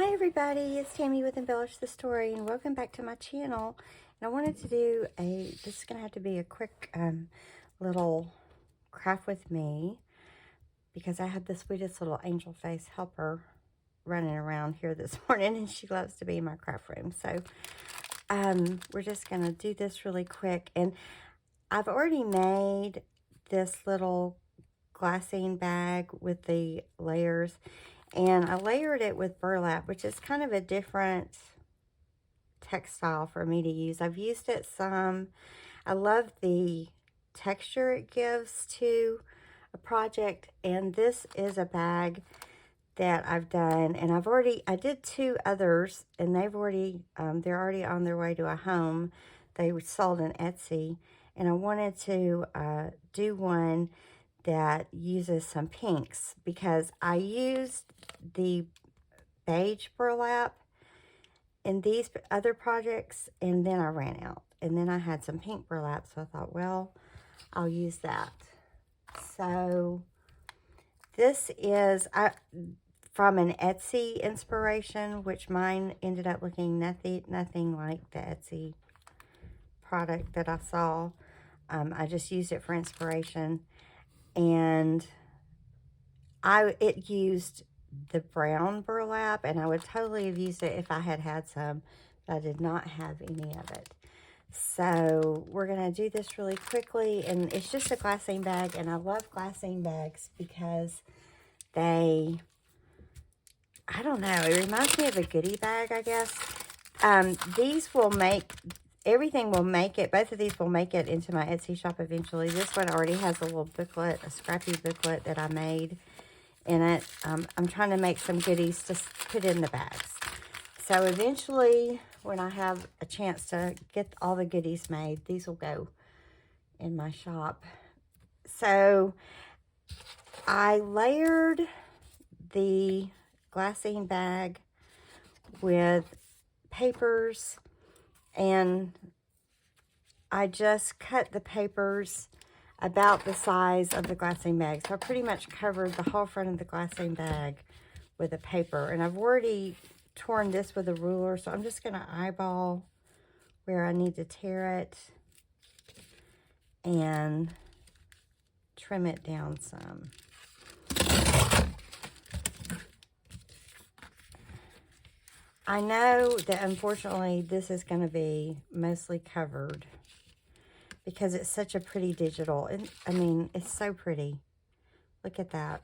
Hi everybody, it's Tammy with Embellish the Story and welcome back to my channel. And I wanted to do this is going to have to be a quick little craft with me because I had the sweetest little angel face helper running around here this morning and she loves to be in my craft room. So we're just going to do this really quick, and I've already made this little glassine bag with the layers. And I layered it with burlap, which is kind of a different textile for me to use. I've used it some. I love the texture it gives to a project. And this is a bag that I've done. And I did two others, and they're already on their way to a home. They were sold in Etsy. And I wanted to do one that uses some pinks because I used the beige burlap in these other projects and then I ran out, and then I had some pink burlap, so I thought, well, I'll use that. So this is from an Etsy inspiration, which mine ended up looking nothing like the Etsy product that I saw. I just used it for inspiration. And it used the brown burlap, and I would totally have used it if I had some, but I did not have any of it. So we're going to do this really quickly, and it's just a glassine bag, and I love glassine bags because I don't know, it reminds me of a goodie bag, I guess. These will make... Everything will make it, both of these will make it into my Etsy shop eventually. This one already has a little booklet, a scrappy booklet that I made in it. I'm trying to make some goodies to put in the bags. So eventually, when I have a chance to get all the goodies made, these will go in my shop. So I layered the glassine bag with papers, and I just cut the papers about the size of the glassine bag. So I pretty much covered the whole front of the glassine bag with a paper. And I've already torn this with a ruler, so I'm just going to eyeball where I need to tear it and trim it down some. I know that unfortunately this is going to be mostly covered because it's such a pretty digital. And I mean, it's so pretty. Look at that.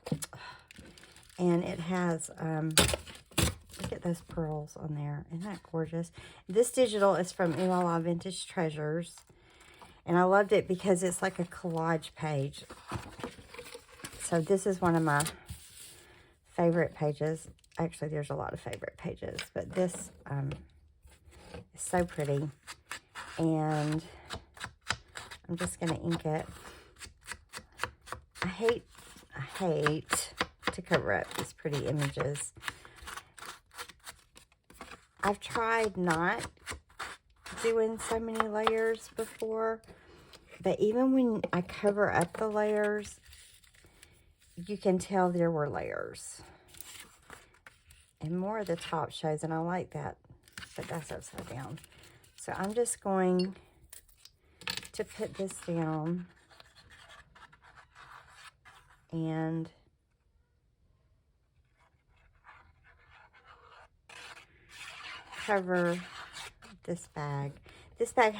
And it has, look at those pearls on there. Isn't that gorgeous? This digital is from Oohlala Vintage Treasures. And I loved it because it's like a collage page. So this is one of my favorite pages. Actually, there's a lot of favorite pages, but this is so pretty. And I'm just going to ink it. I hate to cover up these pretty images. I've tried not doing so many layers before, but even when I cover up the layers, you can tell there were layers. And more of the top shows, and I like that, but that's upside down. So I'm just going to put this down and cover this bag. This bag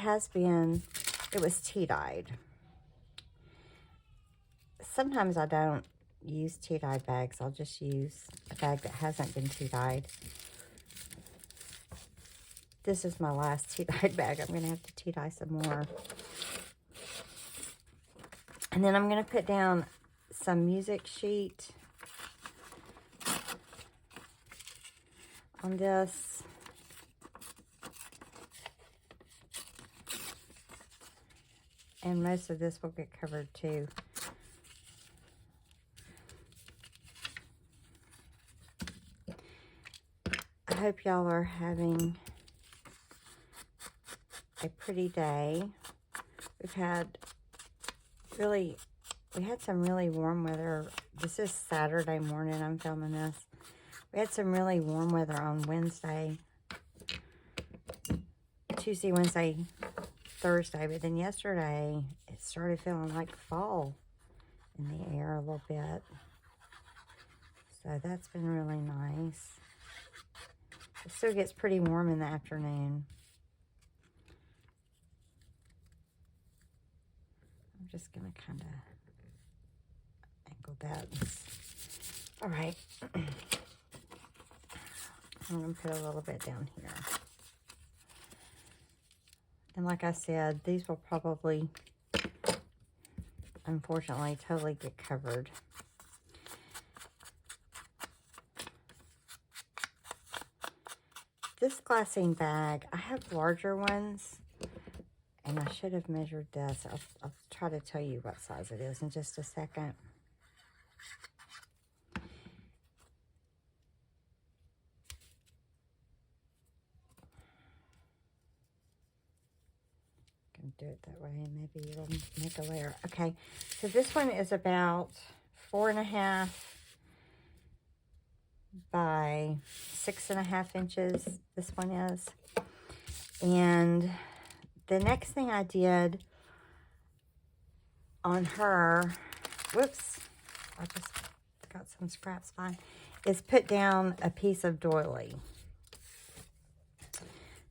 it was tea-dyed. Sometimes I don't use tea-dyed bags. I'll just use a bag that hasn't been tea-dyed. This is my last tea-dyed bag. I'm going to have to tea-dye some more. And then I'm going to put down some music sheet on this. And most of this will get covered too. I hope y'all are having a pretty day. We had some really warm weather. This is Saturday morning I'm filming this. We had some really warm weather on Tuesday, Wednesday, Thursday, but then yesterday it started feeling like fall in the air a little bit. So that's been really nice. It still gets pretty warm in the afternoon. I'm just going to kind of angle that. All right. I'm going to put a little bit down here. And like I said, these will probably, unfortunately, totally get covered. This glassine bag, I have larger ones, and I should have measured this. I'll try to tell you what size it is in just a second. Can do it that way, and maybe it'll make a layer. Okay, so this one is about 4.5 by 6.5 inches. This one is. And the next thing I did on her, whoops, I just got some scraps fine, is put down a piece of doily.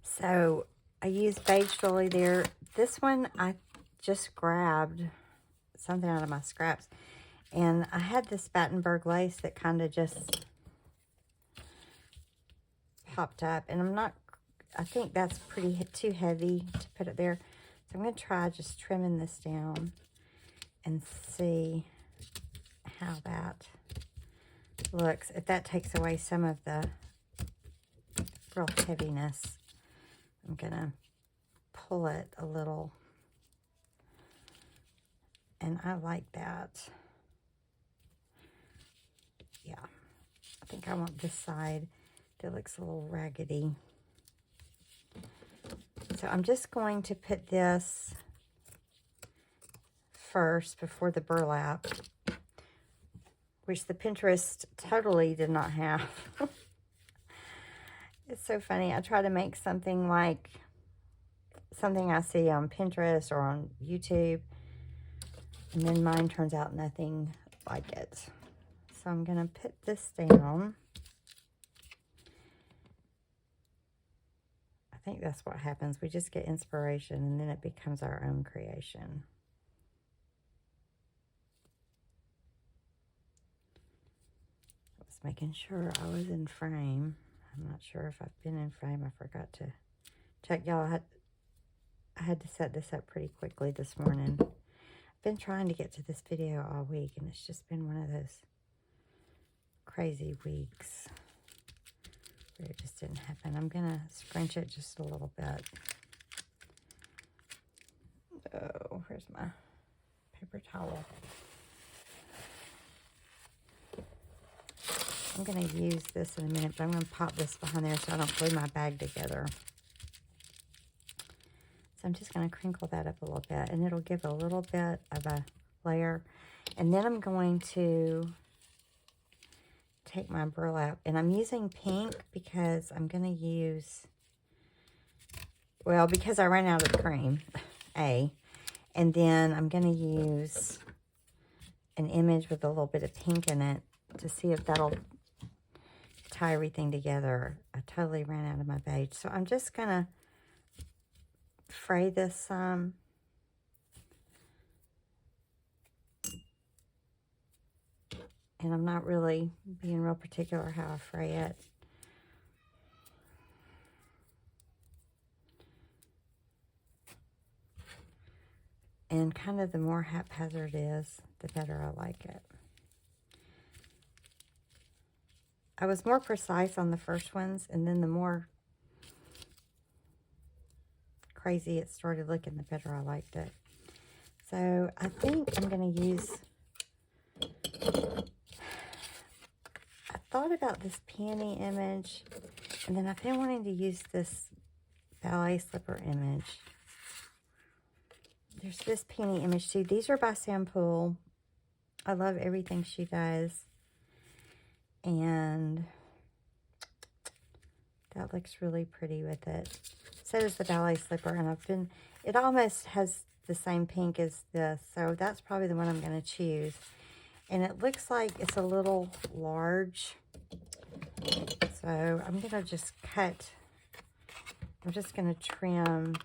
So I used beige doily there. This one I just grabbed something out of my scraps, and I had this Battenberg lace that kind of just popped up, and I think that's too heavy to put it there. So I'm going to try just trimming this down and see how that looks. If that takes away some of the real heaviness, I'm going to pull it a little. And I like that. Yeah. I think I want this side that looks a little raggedy. So I'm just going to put this first before the burlap, which the Pinterest totally did not have. It's so funny. I try to make something like something I see on Pinterest or on YouTube, and then mine turns out nothing like it. So I'm going to put this down. I think that's what happens. We just get inspiration, and then it becomes our own creation. I was making sure I was in frame. I'm not sure if I've been in frame. I forgot to check. Y'all, I had to set this up pretty quickly this morning. I've been trying to get to this video all week, and it's just been one of those crazy weeks where it just didn't happen. I'm going to scrunch it just a little bit. Oh, where's my paper towel? I'm going to use this in a minute, but I'm going to pop this behind there so I don't glue my bag together. So I'm just going to crinkle that up a little bit, and it'll give a little bit of a layer. And then I'm going to take my burlap, and I'm using pink because I'm going to use, well, because I ran out of cream, and then I'm going to use an image with a little bit of pink in it to see if that'll tie everything together. I totally ran out of my beige, so I'm just going to fray this some. And I'm not really being real particular how I fray it. And kind of the more haphazard it is, the better I like it. I was more precise on the first ones, and then the more crazy it started looking, the better I liked it. So I think I'm going to use, I thought about this peony image, and then I've been wanting to use this ballet slipper image. There's this peony image too. These are by Poole. I love everything she does. And That looks really pretty with it. So does the ballet slipper, and it almost has the same pink as this, so that's probably the one I'm going to choose. And it looks like it's a little large, so I'm going to just cut. I'm just going to trim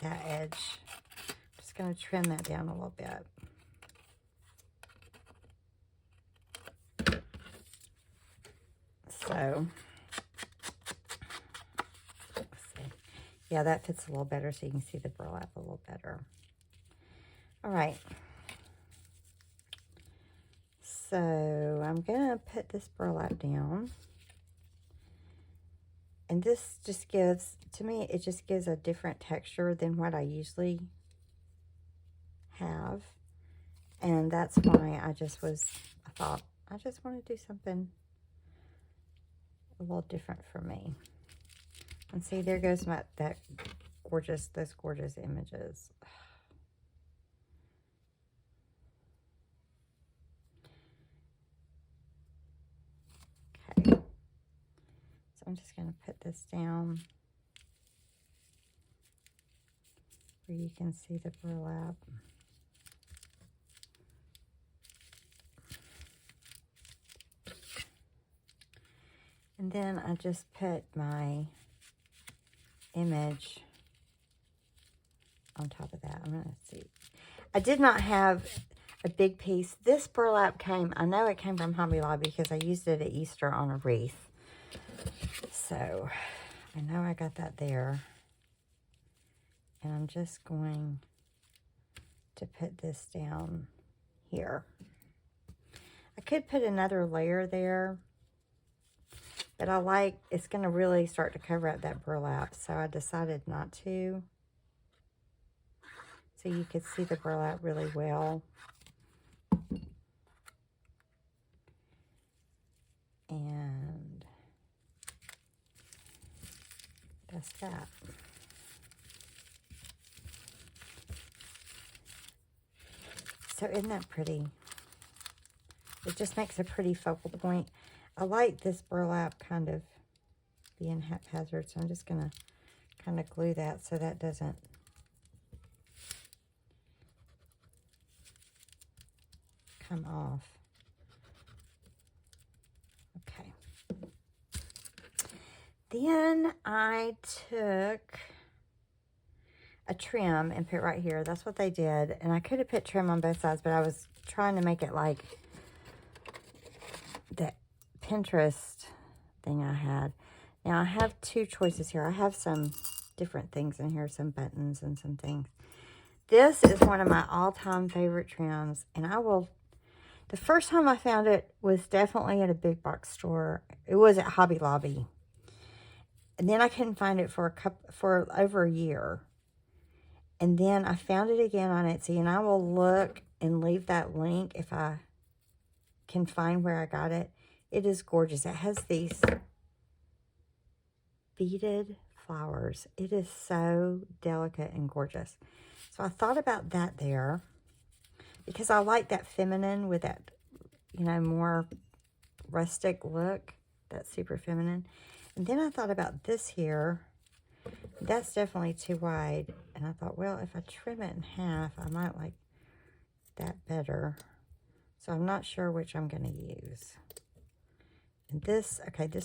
that edge. Just going to trim that down a little bit. So, let's see. Yeah, that fits a little better so you can see the burlap a little better. All right. So, I'm going to put this burlap down. And this just gives, to me, it just gives a different texture than what I usually have. And that's why I thought, I just want to do something a little different for me. And see, there goes those gorgeous images. Okay. So I'm just going to put this down where you can see the burlap. And then I just put my image on top of that. I'm going to see. I did not have a big piece. This burlap I know it came from Hobby Lobby because I used it at Easter on a wreath. So I know I got that there. And I'm just going to put this down here. I could put another layer there, but it's going to really start to cover up that burlap, so I decided not to. So you could see the burlap really well. And that's that. So isn't that pretty? It just makes a pretty focal point. I like this burlap kind of being haphazard, so I'm just going to kind of glue that so that doesn't come off. Okay. Then I took a trim and put right here. That's what they did. And I could have put trim on both sides, but I was trying to make it like the Pinterest thing I had. Now I have two choices here. I have some different things in here, some buttons and some things. This is one of my all-time favorite trims, and the first time I found it was definitely at a big box store. It was at Hobby Lobby. And then I couldn't find it for over a year. And then I found it again on Etsy, and I will look and leave that link if I can find where I got it. It is gorgeous. It has these beaded flowers. It is so delicate and gorgeous. So I thought about that there because I like that feminine with that, more rustic look. That's super feminine. And then I thought about this here. That's definitely too wide. And I thought, well, if I trim it in half, I might like that better. So I'm not sure which I'm going to use. And this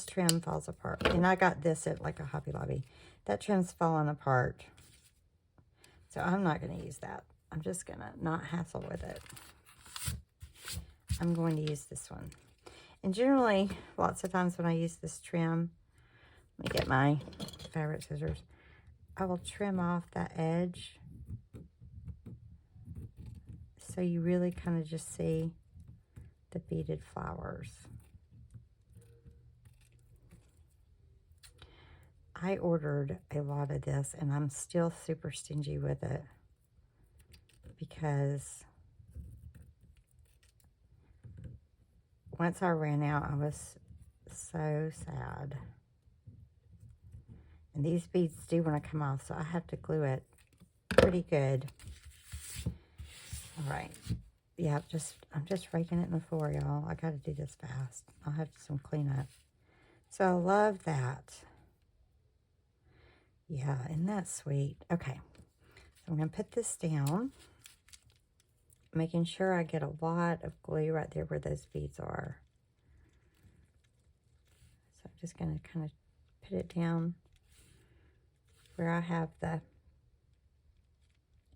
trim falls apart. And I got this at like a Hobby Lobby. That trim's falling apart. So I'm not going to use that. I'm just going to not hassle with it. I'm going to use this one. And generally, lots of times when I use this trim, let me get my fabric scissors. I will trim off that edge. So you really kind of just see the beaded flowers. I ordered a lot of this, and I'm still super stingy with it because once I ran out, I was so sad. And these beads do want to come off, so I have to glue it pretty good. All right. yeah, I'm just raking it in the floor, y'all. I got to do this fast. I'll have some cleanup. So I love that. Yeah, isn't that sweet? Okay, so I'm going to put this down, making sure I get a lot of glue right there where those beads are. So I'm just going to kind of put it down where I have the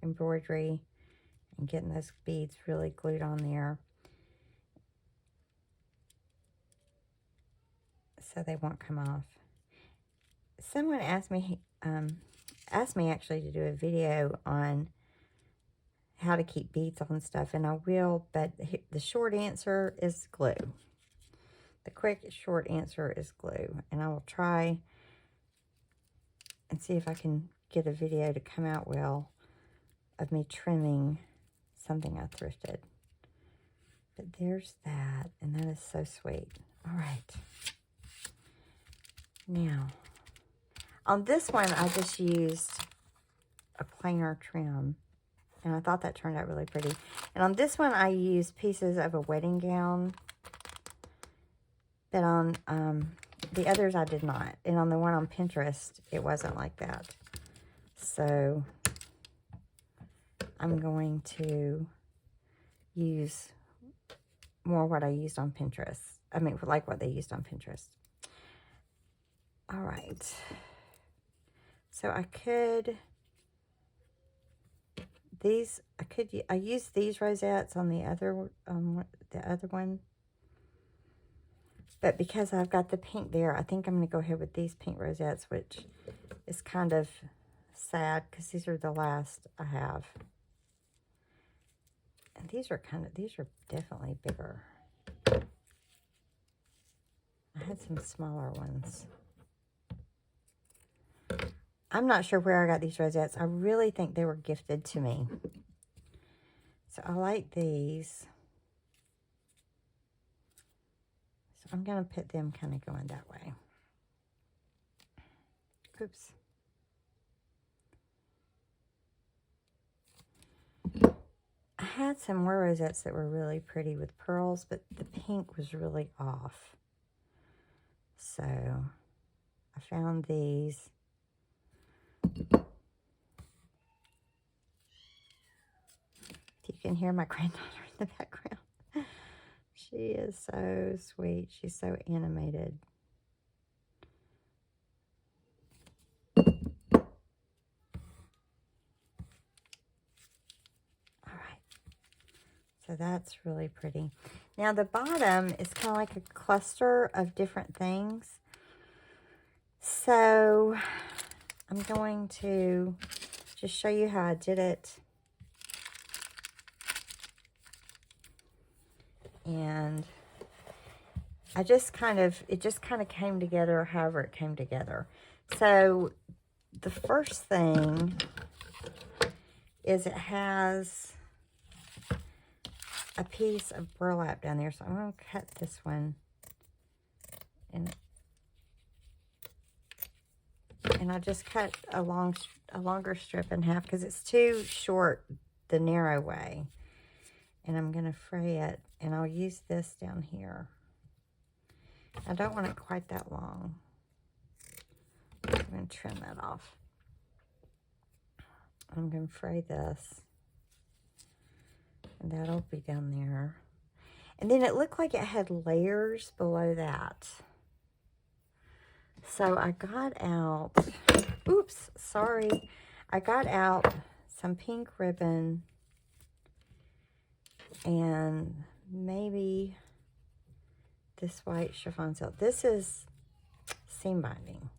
embroidery and getting those beads really glued on there so they won't come off. Someone asked me actually to do a video on how to keep beads on stuff, and I will, but the short answer is glue. The quick short answer is glue, and I will try and see if I can get a video to come out well of me trimming something I thrifted. But there's that, and that is so sweet. All right. Now, on this one, I just used a plainer trim, and I thought that turned out really pretty. And on this one, I used pieces of a wedding gown, but on the others, I did not. And on the one on Pinterest, it wasn't like that. So I'm going to use more what I used on Pinterest. I mean, like what they used on Pinterest. All right. So I used these rosettes on the other one. But because I've got the pink there, I think I'm going to go ahead with these pink rosettes, which is kind of sad because these are the last I have. And these are definitely bigger. I had some smaller ones. I'm not sure where I got these rosettes. I really think they were gifted to me. So I like these. So I'm going to put them kind of going that way. Oops. I had some more rosettes that were really pretty with pearls, but the pink was really off. So I found these. If you can hear my granddaughter in the background. She is so sweet. She's so animated. All right. So that's really pretty. Now the bottom is kind of like a cluster of different things. So I'm going to just show you how I did it. And it just kind of came together however it came together. So the first thing is it has a piece of burlap down there. So I'm going to cut this one. And I just cut a longer strip in half because it's too short the narrow way. And I'm going to fray it. And I'll use this down here. I don't want it quite that long. I'm going to trim that off. I'm going to fray this. And that'll be down there. And then it looked like it had layers below that. So I got out, oops, sorry. I got out some pink ribbon and maybe this white chiffon silk. This is seam binding.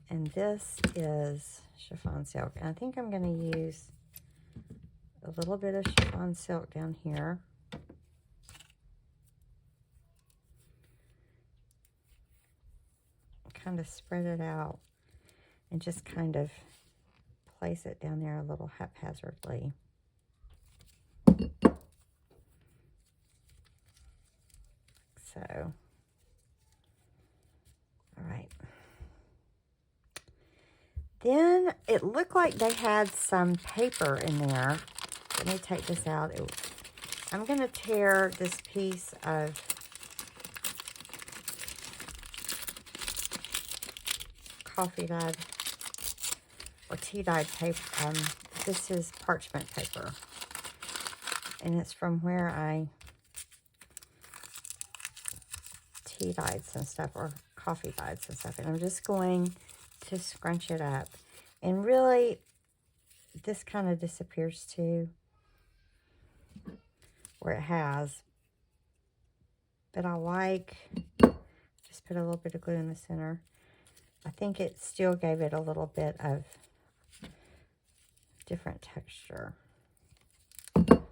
And this is chiffon silk. And I think I'm going to use a little bit of chiffon silk down here. Kind of spread it out and just kind of place it down there a little haphazardly. So, all right. Then it looked like they had some paper in there let me take this out. I'm going to tear this piece of coffee dyed or tea dyed paper. This is parchment paper, and it's from where I tea dyed some stuff or coffee dyed some stuff, and I'm just going to scrunch it up. And really, this kind of disappears too, where it has, but I like, just put a little bit of glue in the center. I think it still gave it a little bit of different texture. All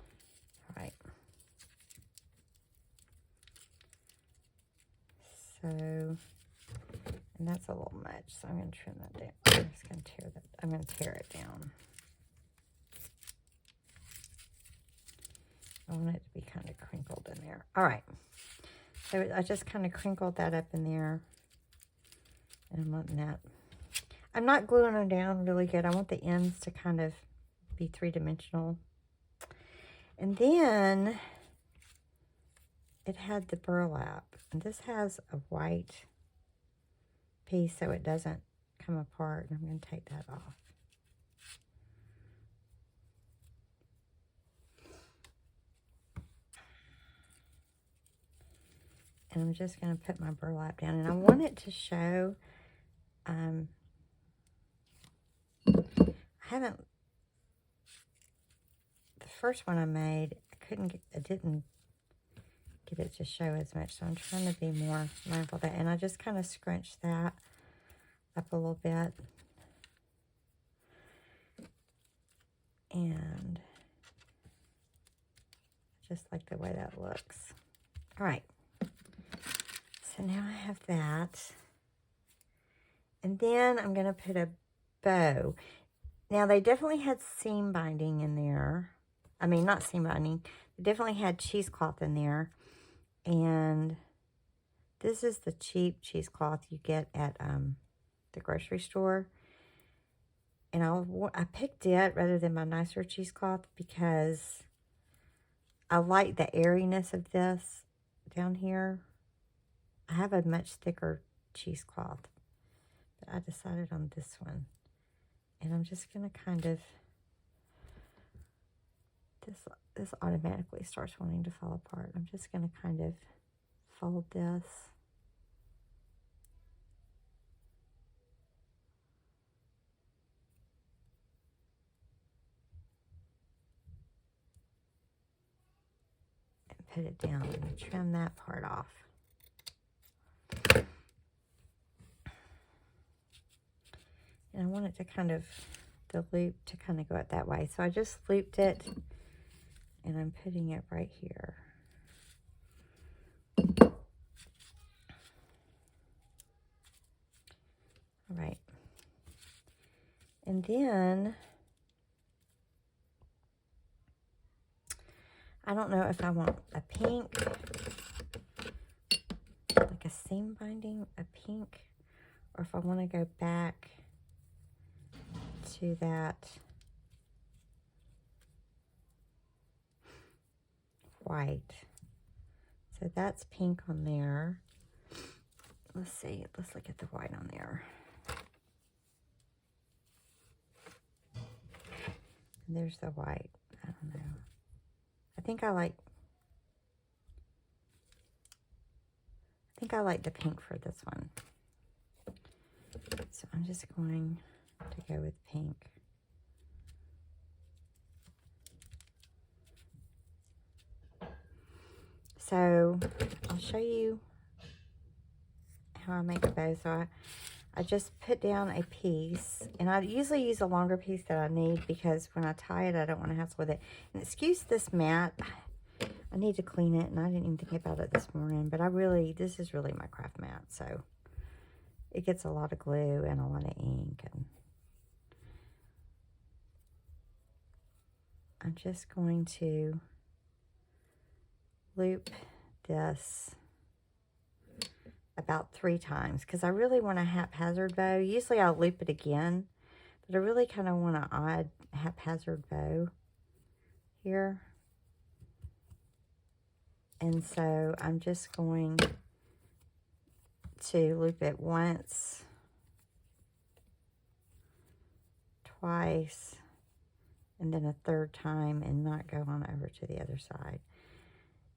right. So, and that's a little much, so I'm going to trim that down. I'm just going to tear that. I'm going to tear it down. I want it to be kind of crinkled in there. All right. So I just kind of crinkled that up in there. And I'm letting that. I'm not gluing them down really good. I want the ends to kind of be three-dimensional. And then it had the burlap. And this has a white piece so it doesn't come apart. And I'm going to take that off. And I'm just going to put my burlap down. And I want it to show, I haven't, the first one I made, I didn't get it to show as much. So I'm trying to be more mindful of that. And I just kind of scrunched that up a little bit. And just like the way that looks. All right. So now I have that. And then I'm going to put a bow. Now, they definitely had seam binding in there. I mean, not seam binding. They definitely had cheesecloth in there. And this is the cheap cheesecloth you get at the grocery store. And I picked it rather than my nicer cheesecloth because I like the airiness of this down here. I have a much thicker cheesecloth, but I decided on this one. And I'm just going to kind of, this automatically starts wanting to fall apart. I'm just going to kind of fold this. And put it down and trim that part off. And I want it to kind of, the loop to kind of go out that way. So I just looped it and I'm putting it right here. All right. And then, I don't know if I want a pink, like a seam binding, a pink, or if I want to go back to that white. So that's pink on there. Let's see, let's look at the white on there. And there's the white. I don't know. I think I like the pink for this one. So I'm just going to go with pink. So I'll show you how I make a bow. So I just put down a piece, and I usually use a longer piece that I need because when I tie it, I don't want to hassle with it. And excuse this mat. I need to clean it, and I didn't even think about it this morning, but this is really my craft mat, so it gets a lot of glue and a lot of ink, and I'm just going to loop this about 3 times because I really want a haphazard bow. Usually I'll loop it again, but I really kind of want an odd haphazard bow. here. And so I'm just going to loop it once, twice, and then a third time, and not go on over to the other side.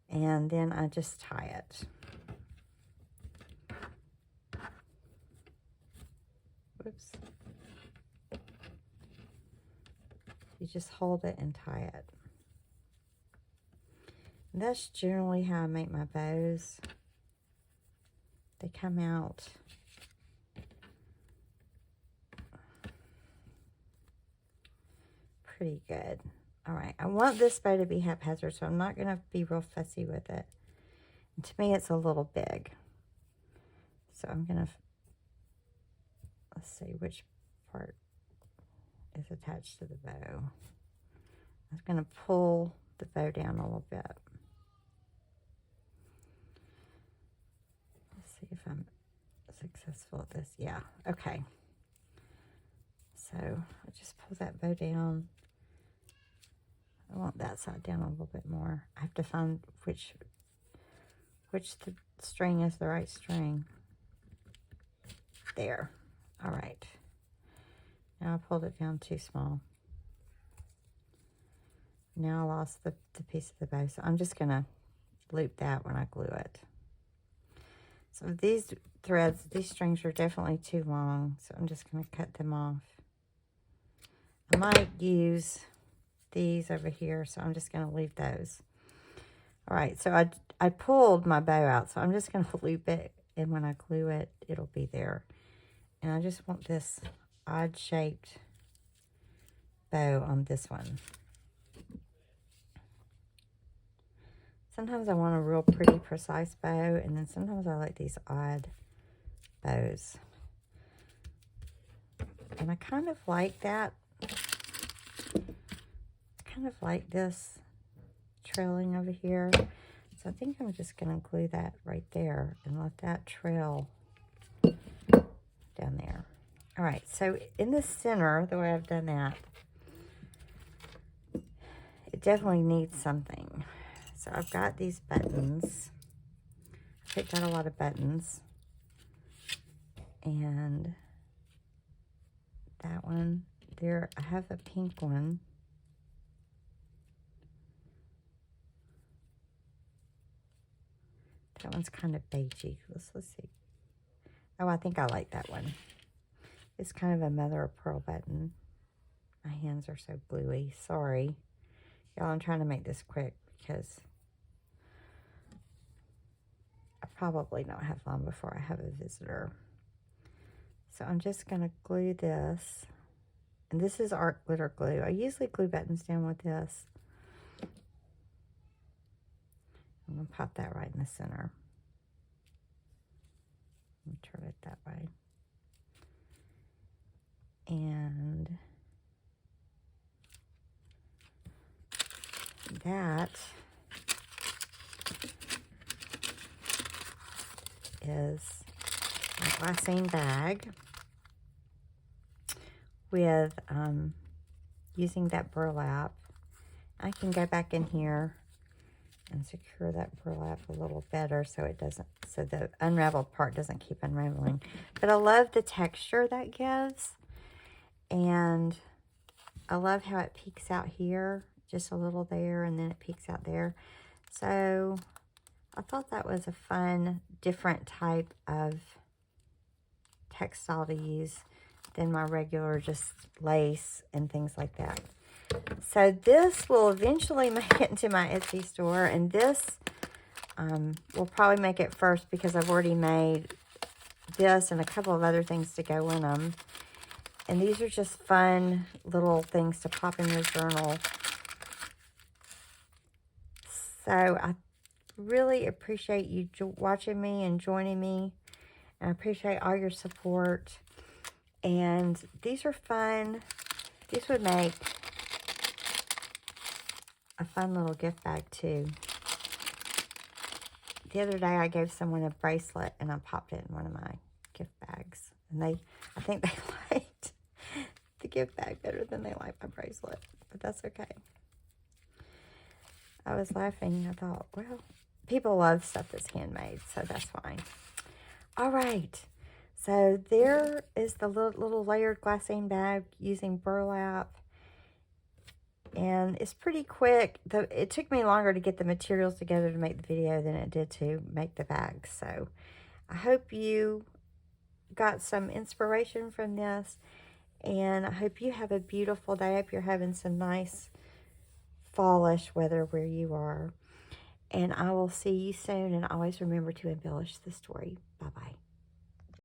And then I just tie it. Whoops. You just hold it and tie it. And that's generally how I make my bows. They come out pretty good. All right, I want this bow to be haphazard, so I'm not going to be real fussy with it. And to me, it's a little big. So I'm going to, let's see which part is attached to the bow. I'm going to pull the bow down a little bit. Let's see if I'm successful at this. Yeah, okay. So I just pull that bow down. I want that side down a little bit more. I have to find which the string is the right string. There. All right. Now I pulled it down too small. Now I lost the piece of the bow, so I'm just going to loop that when I glue it. So these threads, these strings are definitely too long, so I'm just going to cut them off. I might use these over here, so I'm just going to leave those. All right, so I pulled my bow out, so I'm just going to loop it, and when I glue it, it'll be there. And I just want this odd-shaped bow on this one. Sometimes I want a real pretty, precise bow, and then sometimes I like these odd bows. And I kind of like that. Kind of like this trailing over here. So I think I'm just going to glue that right there and let that trail down there. All right, so in the center, the way I've done that, it definitely needs something. So I've got these buttons. I picked out a lot of buttons. And that one there, I have a pink one. That one's kind of beigey. Let's see. Oh, I think I like that one. It's kind of a mother of pearl button. My hands are so bluey. Sorry. Y'all, I'm trying to make this quick because I probably don't have long before I have a visitor. So I'm just going to glue this. And this is art glitter glue. I usually glue buttons down with this. I'm going to pop that right in the center. And turn it that way. And that is my Glassine bag with using that burlap. I can go back in here and secure that burlap a little better so it doesn't, so the unraveled part doesn't keep unraveling. But I love the texture that gives, and I love how it peeks out here, just a little there, and then it peeks out there. So I thought that was a fun, different type of textile to use than my regular just lace and things like that. So this will eventually make it into my Etsy store, and this will probably make it first because I've already made this and a couple of other things to go in them. And these are just fun little things to pop in your journal. So I really appreciate you watching me and joining me. I appreciate all your support. And these are fun. These would make a fun little gift bag too. The other day I gave someone a bracelet and I popped it in one of my gift bags. And I think they liked the gift bag better than they liked my bracelet. But that's okay. I was laughing. I thought, well, people love stuff that's handmade, so that's fine. All right. So there is the little layered glassine bag using burlap. And it's pretty quick. It took me longer to get the materials together to make the video than it did to make the bag. So I hope you got some inspiration from this. And I hope you have a beautiful day. I hope you're having some nice fallish weather where you are. And I will see you soon. And always remember to embellish the story. Bye-bye.